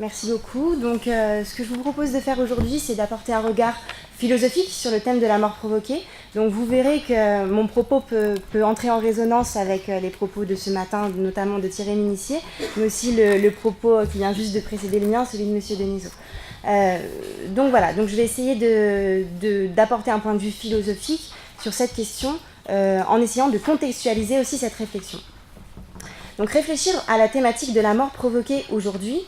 Merci beaucoup. Donc, ce que je vous propose de faire aujourd'hui, c'est d'apporter un regard philosophique sur le thème de la mort provoquée. Donc, vous verrez que mon propos peut entrer en résonance avec les propos de ce matin, notamment de Thierry Minissier, mais aussi le propos qui vient juste de précéder le mien, celui de M. Denisot. Donc voilà, donc je vais essayer d'apporter un point de vue philosophique sur cette question en essayant de contextualiser aussi cette réflexion. Donc réfléchir à la thématique de la mort provoquée aujourd'hui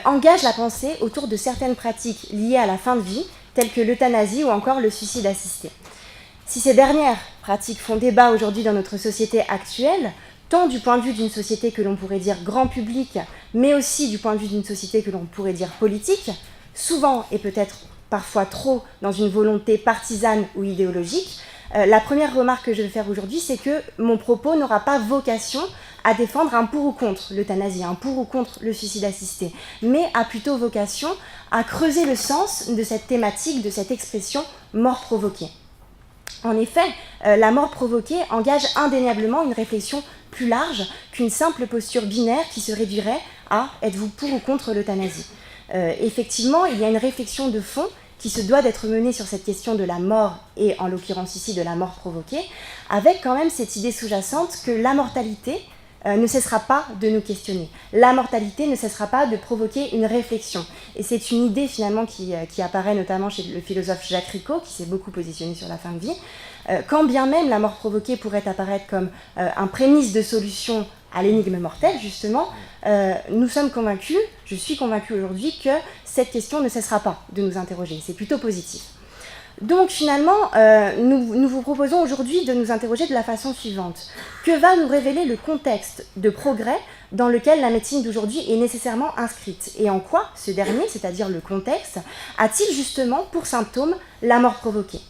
engage la pensée autour de certaines pratiques liées à la fin de vie, telles que l'euthanasie ou encore le suicide assisté. Si ces dernières pratiques font débat aujourd'hui dans notre société actuelle, tant du point de vue d'une société que l'on pourrait dire grand public, mais aussi du point de vue d'une société que l'on pourrait dire politique, souvent et peut-être parfois trop dans une volonté partisane ou idéologique, la première remarque que je vais faire aujourd'hui, c'est que mon propos n'aura pas vocation à défendre un pour ou contre l'euthanasie, un pour ou contre le suicide assisté, mais a plutôt vocation à creuser le sens de cette thématique, de cette expression mort provoquée. En effet, la mort provoquée engage indéniablement une réflexion plus large qu'une simple posture binaire qui se réduirait à « êtes-vous pour ou contre l'euthanasie ?» Effectivement, il y a une réflexion de fond qui se doit d'être menée sur cette question de la mort, et en l'occurrence ici de la mort provoquée, avec quand même cette idée sous-jacente que la mortalité ne cessera pas de nous questionner. La mortalité ne cessera pas de provoquer une réflexion. Et c'est une idée finalement qui apparaît notamment chez le philosophe Jacques Ricot, qui s'est beaucoup positionné sur la fin de vie. Quand bien même la mort provoquée pourrait apparaître comme un prémisse de solution à l'énigme mortelle, justement, nous sommes convaincus, je suis convaincue aujourd'hui, que cette question ne cessera pas de nous interroger. C'est plutôt positif. Donc finalement, nous vous proposons aujourd'hui de nous interroger de la façon suivante. Que va nous révéler le contexte de progrès dans lequel la médecine d'aujourd'hui est nécessairement inscrite? Et en quoi ce dernier, c'est-à-dire le contexte, a-t-il justement pour symptôme la mort provoquée?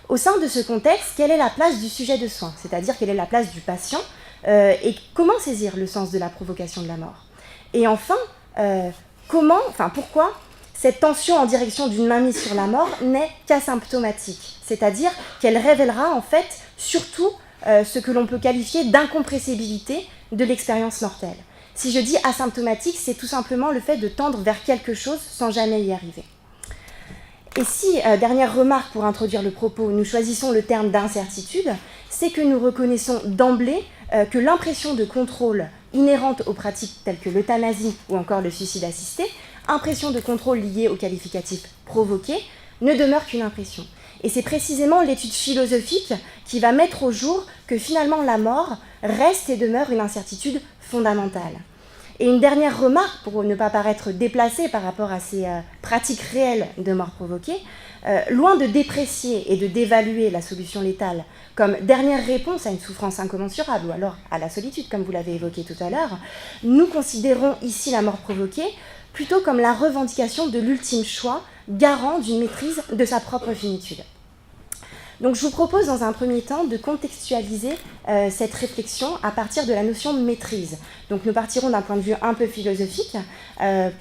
Au sein de ce contexte, quelle est la place du sujet de soin? C'est-à-dire quelle est la place du patient et comment saisir le sens de la provocation de la mort? Et enfin, pourquoi cette tension en direction d'une mainmise sur la mort n'est qu'asymptomatique, c'est-à-dire qu'elle révélera en fait surtout ce que l'on peut qualifier d'incompressibilité de l'expérience mortelle. Si je dis asymptomatique, c'est tout simplement le fait de tendre vers quelque chose sans jamais y arriver. Et si, dernière remarque pour introduire le propos, nous choisissons le terme d'incertitude, c'est que nous reconnaissons d'emblée que l'impression de contrôle inhérente aux pratiques telles que l'euthanasie ou encore le suicide assisté, impression de contrôle liée au qualificatif provoqué, ne demeure qu'une impression. Et c'est précisément l'étude philosophique qui va mettre au jour que finalement la mort reste et demeure une incertitude fondamentale. Et une dernière remarque, pour ne pas paraître déplacée par rapport à ces pratiques réelles de mort provoquée, loin de déprécier et de dévaluer la solution létale comme dernière réponse à une souffrance incommensurable ou alors à la solitude, comme vous l'avez évoqué tout à l'heure, nous considérons ici la mort provoquée plutôt comme la revendication de l'ultime choix, garant d'une maîtrise de sa propre finitude. Donc je vous propose dans un premier temps de contextualiser cette réflexion à partir de la notion de maîtrise. Donc nous partirons d'un point de vue un peu philosophique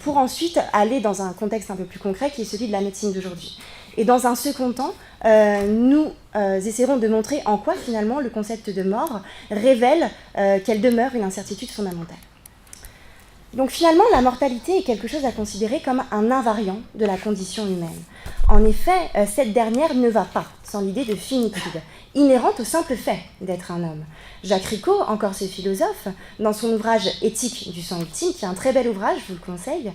pour ensuite aller dans un contexte un peu plus concret qui est celui de la médecine d'aujourd'hui. Et dans un second temps, nous essaierons de montrer en quoi finalement le concept de mort révèle qu'elle demeure une incertitude fondamentale. Donc finalement, la mortalité est quelque chose à considérer comme un invariant de la condition humaine. En effet, cette dernière ne va pas sans l'idée de finitude, inhérente au simple fait d'être un homme. Jacques Ricot, encore ce philosophe, dans son ouvrage Éthique du sang ultime, qui est un très bel ouvrage, je vous le conseille,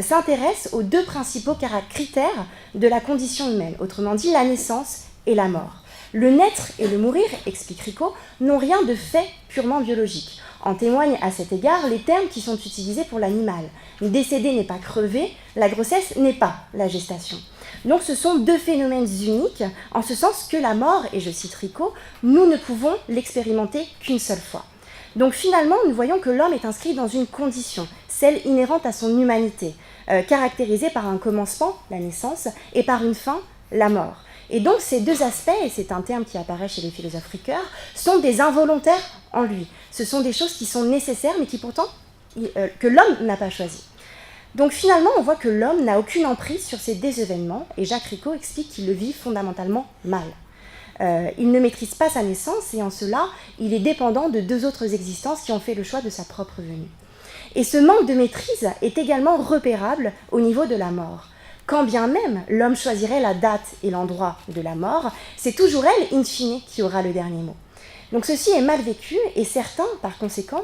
s'intéresse aux deux principaux critères de la condition humaine, autrement dit la naissance et la mort. Le naître et le mourir, explique Ricot, n'ont rien de fait purement biologique. En témoignent à cet égard les termes qui sont utilisés pour l'animal. Décéder n'est pas crever, la grossesse n'est pas la gestation. Donc ce sont deux phénomènes uniques, en ce sens que la mort, et je cite Ricot, nous ne pouvons l'expérimenter qu'une seule fois. Donc finalement, nous voyons que l'homme est inscrit dans une condition, celle inhérente à son humanité, caractérisée par un commencement, la naissance, et par une fin, la mort. Et donc ces deux aspects, et c'est un terme qui apparaît chez le philosophe Ricoeur, sont des involontaires en lui. Ce sont des choses qui sont nécessaires, mais qui pourtant, que l'homme n'a pas choisi. Donc finalement, on voit que l'homme n'a aucune emprise sur ces deux événements, et Jacques Ricot explique qu'il le vit fondamentalement mal. Il ne maîtrise pas sa naissance, et en cela, il est dépendant de deux autres existences qui ont fait le choix de sa propre venue. Et ce manque de maîtrise est également repérable au niveau de la mort. Quand bien même l'homme choisirait la date et l'endroit de la mort, c'est toujours elle, in fine, qui aura le dernier mot. Donc ceci est mal vécu et certains, par conséquent,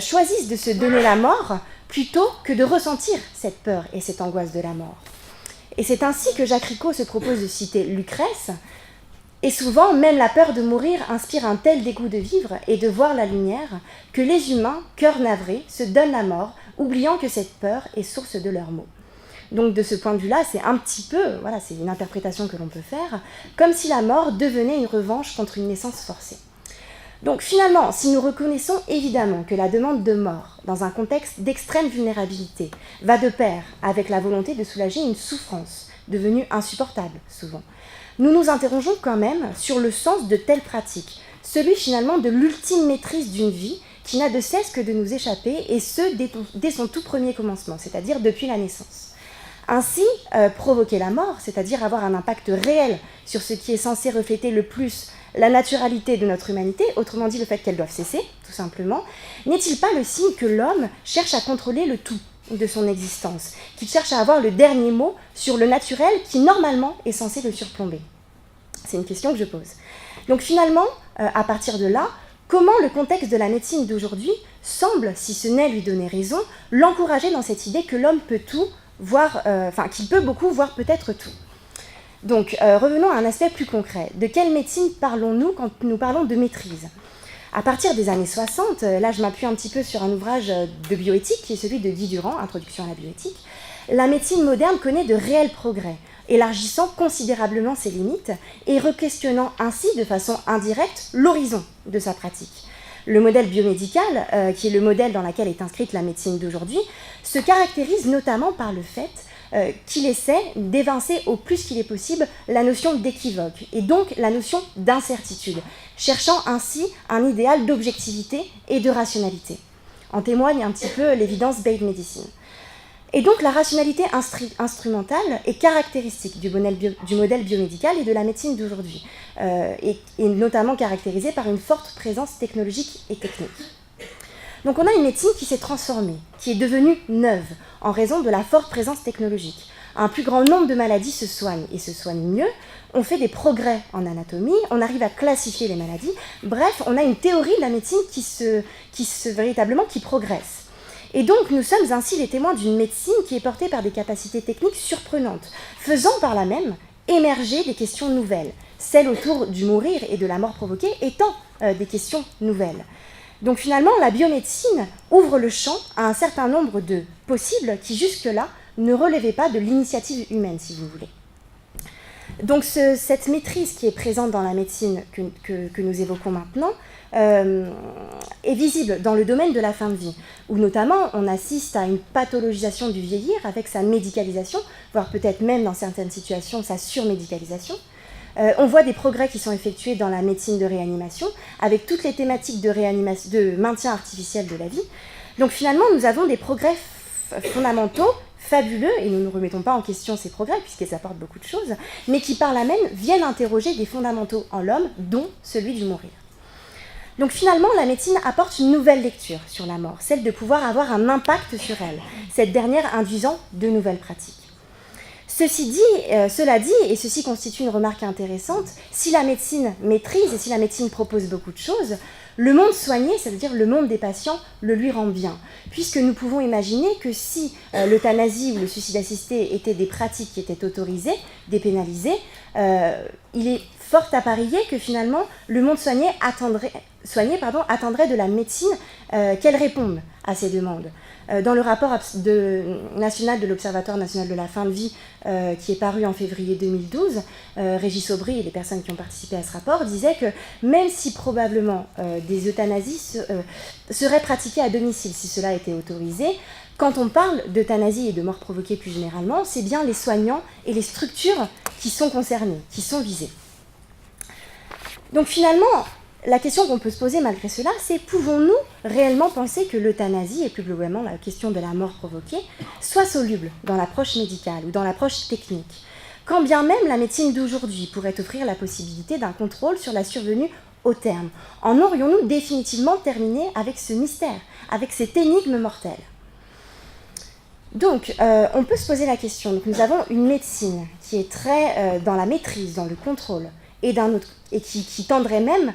choisissent de se donner la mort plutôt que de ressentir cette peur et cette angoisse de la mort. Et c'est ainsi que Jacques Ricot se propose de citer Lucrèce. Et souvent, même la peur de mourir inspire un tel dégoût de vivre et de voir la lumière que les humains, cœurs navrés, se donnent la mort, oubliant que cette peur est source de leurs maux. Donc de ce point de vue-là, c'est un petit peu, voilà, c'est une interprétation que l'on peut faire, comme si la mort devenait une revanche contre une naissance forcée. Donc finalement, si nous reconnaissons évidemment que la demande de mort, dans un contexte d'extrême vulnérabilité, va de pair avec la volonté de soulager une souffrance, devenue insupportable souvent, nous nous interrogeons quand même sur le sens de telles pratiques, celui finalement de l'ultime maîtrise d'une vie qui n'a de cesse que de nous échapper, et ce, dès son tout premier commencement, c'est-à-dire depuis la naissance. Ainsi, provoquer la mort, c'est-à-dire avoir un impact réel sur ce qui est censé refléter le plus la naturalité de notre humanité, autrement dit le fait qu'elle doive cesser, tout simplement, n'est-il pas le signe que l'homme cherche à contrôler le tout de son existence, qu'il cherche à avoir le dernier mot sur le naturel qui, normalement, est censé le surplomber? C'est une question que je pose. Donc finalement, à partir de là, comment le contexte de la médecine d'aujourd'hui semble, si ce n'est lui donner raison, l'encourager dans cette idée que l'homme peut tout, qu'il peut beaucoup, voire peut-être tout. Donc, revenons à un aspect plus concret. De quelle médecine parlons-nous quand nous parlons de maîtrise? À partir des années 60, là je m'appuie un petit peu sur un ouvrage de bioéthique, qui est celui de Guy Durand, Introduction à la bioéthique, la médecine moderne connaît de réels progrès, élargissant considérablement ses limites et requestionnant ainsi de façon indirecte l'horizon de sa pratique. Le modèle biomédical, qui est le modèle dans lequel est inscrite la médecine d'aujourd'hui, se caractérise notamment par le fait qu'il essaie d'évincer au plus qu'il est possible la notion d'équivoque et donc la notion d'incertitude, cherchant ainsi un idéal d'objectivité et de rationalité. En témoigne un petit peu l'évidence-based medicine. Et donc la rationalité instrumentale est caractéristique du modèle biomédical et de la médecine d'aujourd'hui, et notamment caractérisée par une forte présence technologique et technique. Donc on a une médecine qui s'est transformée, qui est devenue neuve, en raison de la forte présence technologique. Un plus grand nombre de maladies se soignent et se soignent mieux, on fait des progrès en anatomie, on arrive à classifier les maladies, bref, on a une théorie de la médecine qui progresse. Et donc nous sommes ainsi les témoins d'une médecine qui est portée par des capacités techniques surprenantes, faisant par là même émerger des questions nouvelles, celles autour du mourir et de la mort provoquée étant des questions nouvelles. Donc finalement, la biomédecine ouvre le champ à un certain nombre de possibles qui jusque-là ne relevaient pas de l'initiative humaine, si vous voulez. Donc cette maîtrise qui est présente dans la médecine que nous évoquons maintenant est visible dans le domaine de la fin de vie, où notamment on assiste à une pathologisation du vieillir avec sa médicalisation, voire peut-être même dans certaines situations sa surmédicalisation. On voit des progrès qui sont effectués dans la médecine de réanimation, avec toutes les thématiques de maintien artificiel de la vie. Donc finalement, nous avons des progrès fondamentaux, fabuleux, et nous ne remettons pas en question ces progrès, puisqu'ils apportent beaucoup de choses, mais qui par là même viennent interroger des fondamentaux en l'homme, dont celui du mourir. Donc finalement, la médecine apporte une nouvelle lecture sur la mort, celle de pouvoir avoir un impact sur elle, cette dernière induisant de nouvelles pratiques. Cela dit, et ceci constitue une remarque intéressante, si la médecine maîtrise et si la médecine propose beaucoup de choses, le monde soigné, c'est-à-dire le monde des patients, le lui rend bien. Puisque nous pouvons imaginer que si l'euthanasie ou le suicide assisté étaient des pratiques qui étaient autorisées, dépénalisées, il est fort à parier que finalement le monde soigné attendrait de la médecine qu'elle réponde à ces demandes. Dans le rapport national de l'Observatoire national de la fin de vie, qui est paru en février 2012, Régis Aubry et les personnes qui ont participé à ce rapport disaient que même si probablement des euthanasies seraient pratiquées à domicile si cela était autorisé, quand on parle d'euthanasie et de mort provoquée plus généralement, c'est bien les soignants et les structures qui sont concernés, qui sont visés. Donc finalement, la question qu'on peut se poser malgré cela, c'est pouvons-nous réellement penser que l'euthanasie, et plus globalement la question de la mort provoquée, soit soluble dans l'approche médicale ou dans l'approche technique, quand bien même la médecine d'aujourd'hui pourrait offrir la possibilité d'un contrôle sur la survenue au terme? En aurions-nous définitivement terminé avec ce mystère, avec cette énigme mortelle? Donc, on peut se poser la question. Donc, nous avons une médecine qui est très dans la maîtrise, dans le contrôle, et qui tendrait même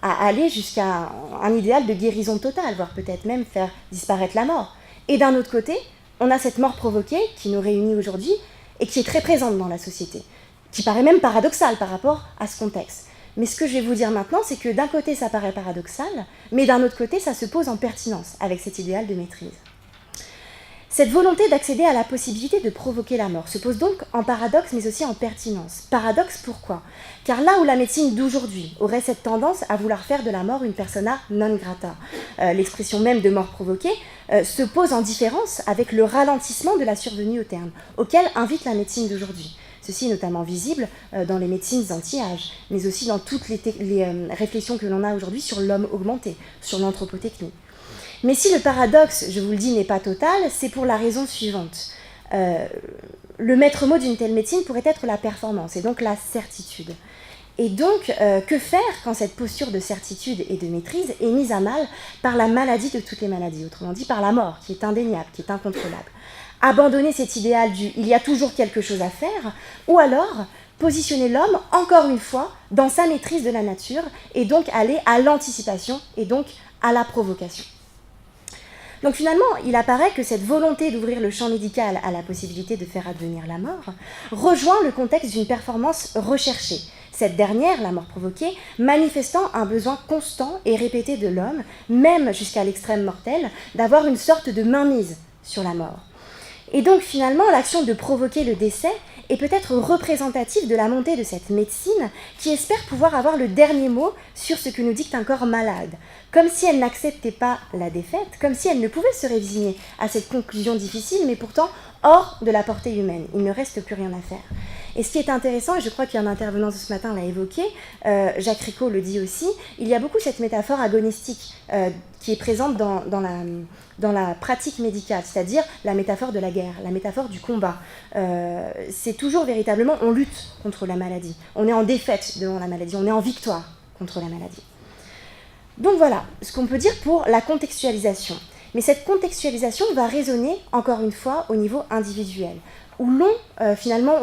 à aller jusqu'à un idéal de guérison totale, voire peut-être même faire disparaître la mort. Et d'un autre côté, on a cette mort provoquée qui nous réunit aujourd'hui et qui est très présente dans la société, qui paraît même paradoxale par rapport à ce contexte. Mais ce que je vais vous dire maintenant, c'est que d'un côté, ça paraît paradoxal, mais d'un autre côté, ça se pose en pertinence avec cet idéal de maîtrise. Cette volonté d'accéder à la possibilité de provoquer la mort se pose donc en paradoxe, mais aussi en pertinence. Paradoxe pourquoi ? Car là où la médecine d'aujourd'hui aurait cette tendance à vouloir faire de la mort une persona non grata, l'expression même de mort provoquée se pose en différence avec le ralentissement de la survenue au terme, auquel invite la médecine d'aujourd'hui. Ceci est notamment visible dans les médecines anti-âge, mais aussi dans toutes les réflexions que l'on a aujourd'hui sur l'homme augmenté, sur l'anthropotechnie. Mais si le paradoxe, je vous le dis, n'est pas total, c'est pour la raison suivante. Le maître mot d'une telle médecine pourrait être la performance, et donc la certitude. Et donc, que faire quand cette posture de certitude et de maîtrise est mise à mal par la maladie de toutes les maladies, autrement dit par la mort, qui est indéniable, qui est incontrôlable. Abandonner cet idéal du « il y a toujours quelque chose à faire », ou alors positionner l'homme, encore une fois, dans sa maîtrise de la nature, et donc aller à l'anticipation, et donc à la provocation. Donc finalement, il apparaît que cette volonté d'ouvrir le champ médical à la possibilité de faire advenir la mort rejoint le contexte d'une performance recherchée. Cette dernière, la mort provoquée, manifestant un besoin constant et répété de l'homme, même jusqu'à l'extrême mortel, d'avoir une sorte de mainmise sur la mort. Et donc finalement, l'action de provoquer le décès est peut-être représentative de la montée de cette médecine qui espère pouvoir avoir le dernier mot sur ce que nous dicte un corps malade, comme si elle n'acceptait pas la défaite, comme si elle ne pouvait se résigner à cette conclusion difficile, mais pourtant hors de la portée humaine. Il ne reste plus rien à faire. Et ce qui est intéressant, et je crois qu'un intervenant ce matin l'a évoqué, Jacques Ricot le dit aussi, il y a beaucoup cette métaphore agonistique qui est présente dans la pratique médicale, c'est-à-dire la métaphore de la guerre, la métaphore du combat. C'est toujours véritablement, on lutte contre la maladie, on est en défaite devant la maladie, on est en victoire contre la maladie. Donc voilà ce qu'on peut dire pour la contextualisation. Mais cette contextualisation va résonner, encore une fois, au niveau individuel, où l'on finalement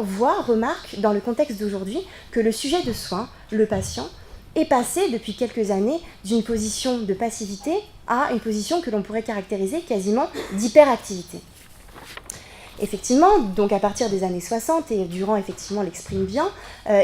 remarque dans le contexte d'aujourd'hui que le sujet de soin, le patient, est passé depuis quelques années d'une position de passivité à une position que l'on pourrait caractériser quasiment d'hyperactivité. Effectivement, donc à partir des années 60, et Durand effectivement l'exprime bien,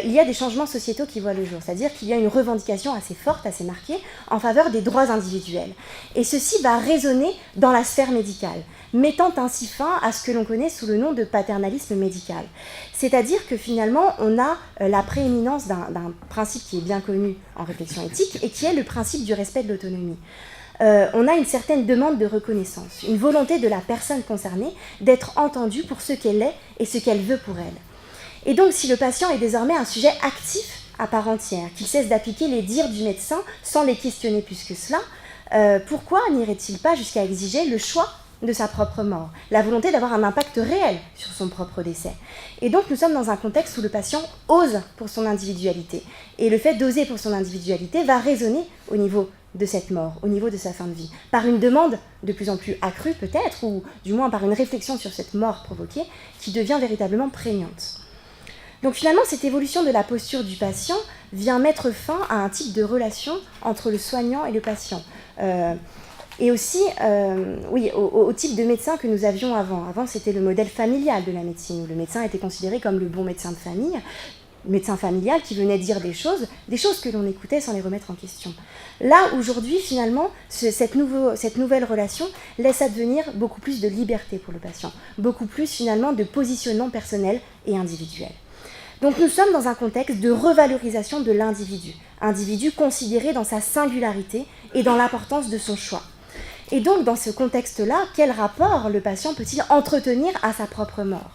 il y a des changements sociétaux qui voient le jour, c'est-à-dire qu'il y a une revendication assez forte, assez marquée, en faveur des droits individuels. Et ceci va résonner dans la sphère médicale, mettant ainsi fin à ce que l'on connaît sous le nom de paternalisme médical. C'est-à-dire que finalement, on a la prééminence d'un principe qui est bien connu en réflexion éthique, et qui est le principe du respect de l'autonomie. On a une certaine demande de reconnaissance, une volonté de la personne concernée d'être entendue pour ce qu'elle est et ce qu'elle veut pour elle. Et donc, si le patient est désormais un sujet actif à part entière, qu'il cesse d'appliquer les dires du médecin sans les questionner plus que cela, pourquoi n'irait-il pas jusqu'à exiger le choix de sa propre mort, la volonté d'avoir un impact réel sur son propre décès. Et donc nous sommes dans un contexte où le patient ose pour son individualité. Et le fait d'oser pour son individualité va résonner au niveau de cette mort, au niveau de sa fin de vie, par une demande de plus en plus accrue peut-être, ou du moins par une réflexion sur cette mort provoquée qui devient véritablement prégnante. Donc finalement, cette évolution de la posture du patient vient mettre fin à un type de relation entre le soignant et le patient. Et aussi, au type de médecin que nous avions avant. Avant, c'était le modèle familial de la médecine, où le médecin était considéré comme le bon médecin de famille, médecin familial qui venait dire des choses que l'on écoutait sans les remettre en question. Là, aujourd'hui, finalement, cette nouvelle relation laisse advenir beaucoup plus de liberté pour le patient, beaucoup plus, finalement, de positionnement personnel et individuel. Donc nous sommes dans un contexte de revalorisation de l'individu, individu considéré dans sa singularité et dans l'importance de son choix. Et donc, dans ce contexte-là, quel rapport le patient peut-il entretenir à sa propre mort ?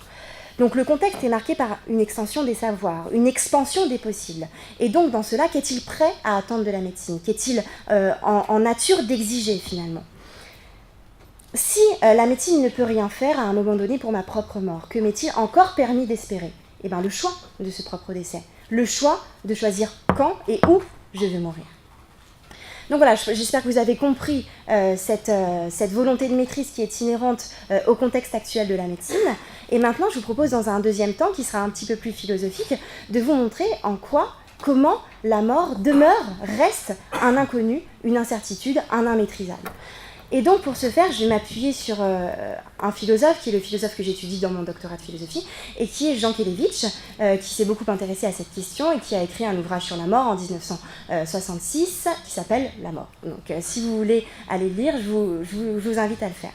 Donc, le contexte est marqué par une extension des savoirs, une expansion des possibles. Et donc, dans cela, qu'est-il prêt à attendre de la médecine ? Qu'est-il en nature d'exiger, finalement ? Si la médecine ne peut rien faire à un moment donné pour ma propre mort, que m'est-il encore permis d'espérer ? Eh bien, le choix de ce propre décès. Le choix de choisir quand et où je veux mourir. Donc voilà, j'espère que vous avez compris cette volonté de maîtrise qui est inhérente au contexte actuel de la médecine. Et maintenant, je vous propose dans un deuxième temps, qui sera un petit peu plus philosophique, de vous montrer comment la mort demeure, reste un inconnu, une incertitude, un immaîtrisable. Et donc pour ce faire, je vais m'appuyer sur un philosophe qui est le philosophe que j'étudie dans mon doctorat de philosophie et qui est Jean Kelevitch, qui s'est beaucoup intéressé à cette question et qui a écrit un ouvrage sur la mort en 1966 qui s'appelle « La mort ». Donc si vous voulez aller le lire, je vous invite à le faire.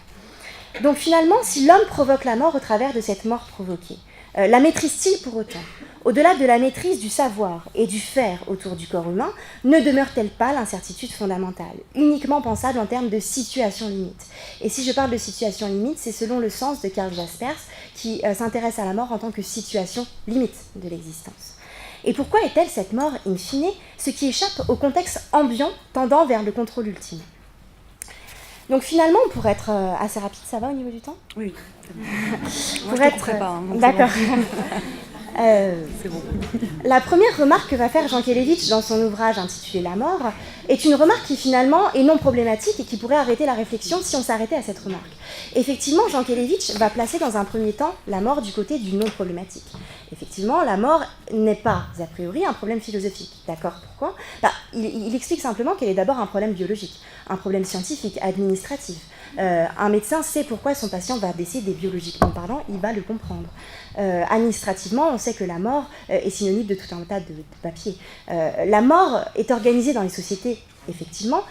Donc finalement, si l'homme provoque la mort au travers de cette mort provoquée, la maîtrise-t-il pour autant ? Au-delà de la maîtrise du savoir et du faire autour du corps humain, ne demeure-t-elle pas l'incertitude fondamentale, uniquement pensable en termes de situation limite ? Et si je parle de situation limite, c'est selon le sens de Karl Jaspers, qui s'intéresse à la mort en tant que situation limite de l'existence. Et pourquoi est-elle cette mort, in fine, ce qui échappe au contexte ambiant tendant vers le contrôle ultime ? Donc finalement, pour être assez rapide, ça va au niveau du temps ? Oui. Pour je être... pas, hein, d'accord. C'est bon. La première remarque que va faire Jean Kelevitch dans son ouvrage intitulé « La mort » est une remarque qui finalement est non problématique et qui pourrait arrêter la réflexion si on s'arrêtait à cette remarque. Effectivement, Jean Kelevitch va placer dans un premier temps la mort du côté du non problématique. Effectivement, la mort n'est pas, a priori, un problème philosophique. D'accord ? Pourquoi ? Il explique simplement qu'elle est d'abord un problème biologique, un problème scientifique, administratif. Un médecin sait pourquoi son patient va décéder biologiquement parlant, il va le comprendre. Administrativement, on sait que la mort est synonyme de tout un tas de papiers. La mort est organisée dans les sociétés, effectivement.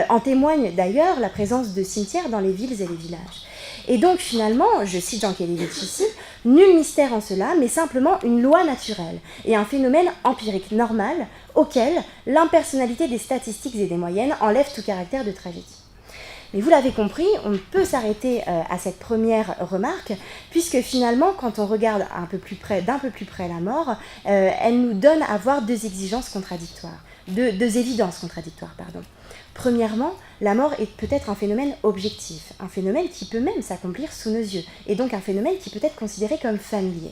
En témoigne d'ailleurs la présence de cimetières dans les villes et les villages. Et donc finalement, je cite Jean Kelevitch ici, nul mystère en cela, mais simplement une loi naturelle et un phénomène empirique normal auquel l'impersonnalité des statistiques et des moyennes enlève tout caractère de tragédie. Mais vous l'avez compris, on ne peut s'arrêter à cette première remarque, puisque finalement, quand on regarde d'un peu plus près la mort, elle nous donne à voir deux exigences contradictoires, deux évidences contradictoires, pardon. Premièrement, la mort est peut-être un phénomène objectif, un phénomène qui peut même s'accomplir sous nos yeux, et donc un phénomène qui peut être considéré comme familier.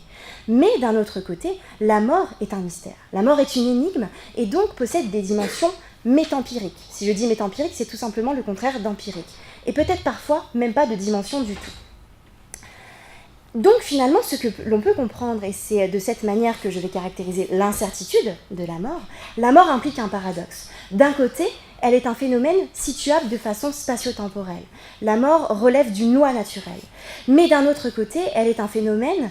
Mais d'un autre côté, la mort est un mystère. La mort est une énigme, et donc possède des dimensions métempirique. Si je dis métempirique, c'est tout simplement le contraire d'empirique. Et peut-être parfois même pas de dimension du tout. Donc finalement, ce que l'on peut comprendre, et c'est de cette manière que je vais caractériser l'incertitude de la mort implique un paradoxe. D'un côté, elle est un phénomène situable de façon spatio-temporelle. La mort relève du loi naturel. Mais d'un autre côté, elle est un phénomène,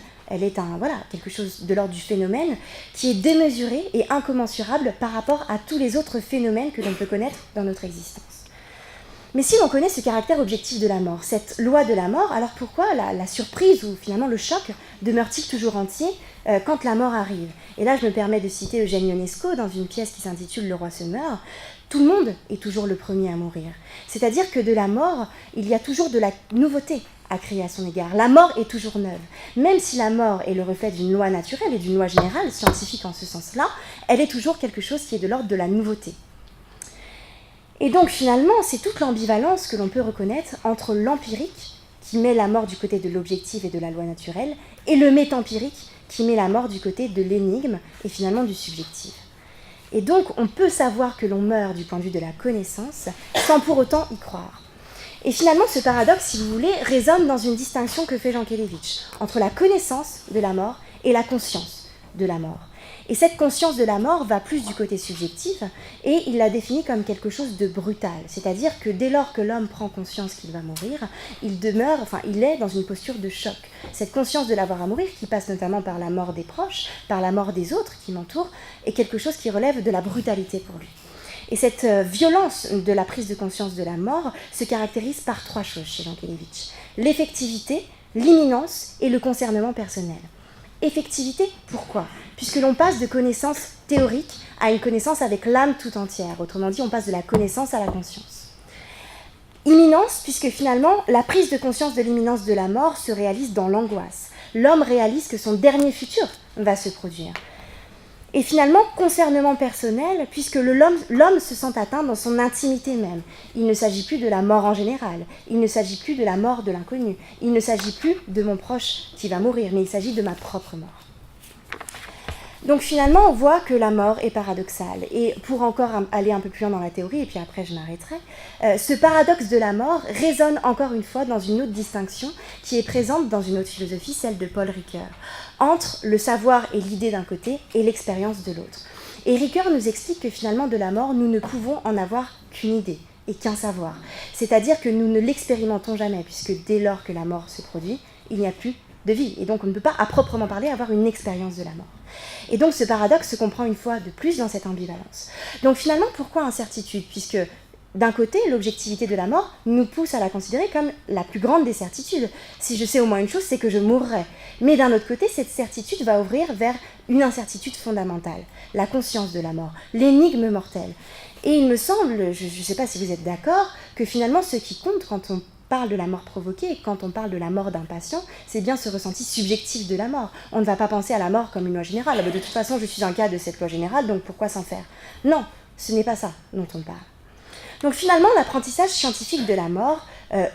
quelque chose de l'ordre du phénomène qui est démesuré et incommensurable par rapport à tous les autres phénomènes que l'on peut connaître dans notre existence. Mais si l'on connaît ce caractère objectif de la mort, cette loi de la mort, alors pourquoi la surprise ou finalement le choc demeure-t-il toujours entier quand la mort arrive ? Et là, je me permets de citer Eugène Ionesco dans une pièce qui s'intitule « Le roi se meurt ». Tout le monde est toujours le premier à mourir. C'est-à-dire que de la mort, il y a toujours de la nouveauté à créer à son égard. La mort est toujours neuve. Même si la mort est le reflet d'une loi naturelle et d'une loi générale, scientifique en ce sens-là, elle est toujours quelque chose qui est de l'ordre de la nouveauté. Et donc finalement, c'est toute l'ambivalence que l'on peut reconnaître entre l'empirique, qui met la mort du côté de l'objectif et de la loi naturelle, et le métempirique, qui met la mort du côté de l'énigme et finalement du subjectif. Et donc, on peut savoir que l'on meurt du point de vue de la connaissance, sans pour autant y croire. Et finalement, ce paradoxe, si vous voulez, résonne dans une distinction que fait Jean Kelevitch entre la connaissance de la mort et la conscience de la mort. Et cette conscience de la mort va plus du côté subjectif, et il la définit comme quelque chose de brutal. C'est-à-dire que dès lors que l'homme prend conscience qu'il va mourir, il est dans une posture de choc. Cette conscience de l'avoir à mourir, qui passe notamment par la mort des proches, par la mort des autres qui l'entourent, est quelque chose qui relève de la brutalité pour lui. Et cette violence de la prise de conscience de la mort se caractérise par trois choses chez Jean Kelevitch. L'effectivité, l'imminence et le concernement personnel. Effectivité, pourquoi ? Puisque l'on passe de connaissances théoriques à une connaissance avec l'âme tout entière. Autrement dit, on passe de la connaissance à la conscience. Imminence, puisque finalement, la prise de conscience de l'imminence de la mort se réalise dans l'angoisse. L'homme réalise que son dernier futur va se produire. Et finalement, concernement personnel, puisque l'homme se sent atteint dans son intimité même. Il ne s'agit plus de la mort en général, il ne s'agit plus de la mort de l'inconnu, il ne s'agit plus de mon proche qui va mourir, mais il s'agit de ma propre mort. Donc finalement, on voit que la mort est paradoxale. Et pour encore aller un peu plus loin dans la théorie, et puis après je m'arrêterai, ce paradoxe de la mort résonne encore une fois dans une autre distinction qui est présente dans une autre philosophie, celle de Paul Ricoeur, entre le savoir et l'idée d'un côté et l'expérience de l'autre. Et Ricoeur nous explique que finalement de la mort, nous ne pouvons en avoir qu'une idée et qu'un savoir. C'est-à-dire que nous ne l'expérimentons jamais, puisque dès lors que la mort se produit, il n'y a plus de vie. Et donc on ne peut pas, à proprement parler, avoir une expérience de la mort. Et donc ce paradoxe se comprend une fois de plus dans cette ambivalence. Donc finalement, pourquoi incertitude ? Puisque d'un côté, l'objectivité de la mort nous pousse à la considérer comme la plus grande des certitudes. Si je sais au moins une chose, c'est que je mourrai. Mais d'un autre côté, cette certitude va ouvrir vers une incertitude fondamentale, la conscience de la mort, l'énigme mortelle. Et il me semble, je ne sais pas si vous êtes d'accord, que finalement ce qui compte quand on parle de la mort provoquée, et quand on parle de la mort d'un patient, c'est bien ce ressenti subjectif de la mort. On ne va pas penser à la mort comme une loi générale. De toute façon, je suis un cas de cette loi générale, donc pourquoi s'en faire ? Non, ce n'est pas ça dont on parle. Donc finalement, l'apprentissage scientifique de la mort,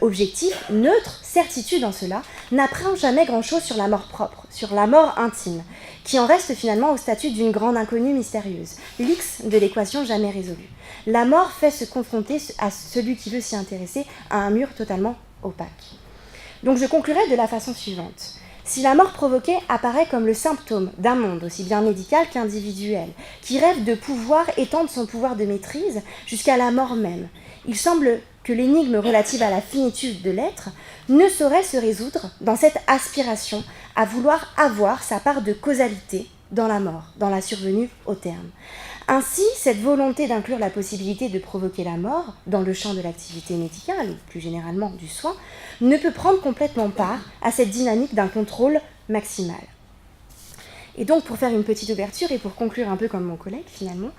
objectif, neutre, certitude en cela, n'apprend jamais grand-chose sur la mort propre, sur la mort intime, qui en reste finalement au statut d'une grande inconnue mystérieuse, l'X de l'équation jamais résolue. La mort fait se confronter à celui qui veut s'y intéresser à un mur totalement opaque. Donc je conclurai de la façon suivante. Si la mort provoquée apparaît comme le symptôme d'un monde aussi bien médical qu'individuel, qui rêve de pouvoir étendre son pouvoir de maîtrise jusqu'à la mort même, il semble que l'énigme relative à la finitude de l'être ne saurait se résoudre dans cette aspiration à vouloir avoir sa part de causalité dans la mort, dans la survenue au terme. Ainsi, cette volonté d'inclure la possibilité de provoquer la mort dans le champ de l'activité médicale, ou plus généralement du soin, ne peut prendre complètement part à cette dynamique d'un contrôle maximal. Et donc, pour faire une petite ouverture et pour conclure un peu comme mon collègue finalement,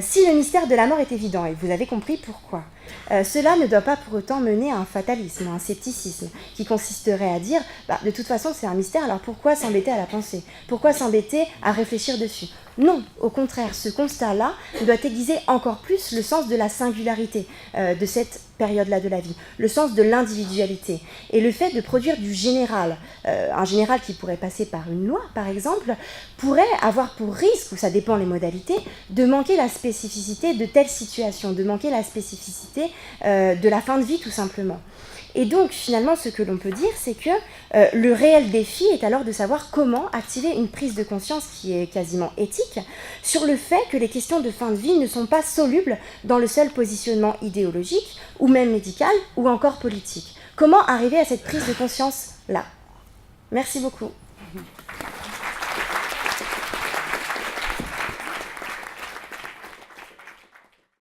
si le mystère de la mort est évident, et vous avez compris pourquoi, cela ne doit pas pour autant mener à un fatalisme, à un scepticisme, qui consisterait à dire de toute façon c'est un mystère, alors pourquoi s'embêter à la penser ? Pourquoi s'embêter à réfléchir dessus ? Non, au contraire, ce constat-là doit aiguiser encore plus le sens de la singularité de cette période-là de la vie, le sens de l'individualité, et le fait de produire du général. Un général qui pourrait passer par une loi, par exemple, pourrait avoir pour risque, ou ça dépend les modalités, de manquer la spécificité de telle situation, de manquer la spécificité de la fin de vie tout simplement. Et donc, finalement, ce que l'on peut dire, c'est que le réel défi est alors de savoir comment activer une prise de conscience qui est quasiment éthique sur le fait que les questions de fin de vie ne sont pas solubles dans le seul positionnement idéologique, ou même médical, ou encore politique. Comment arriver à cette prise de conscience-là ? Merci beaucoup.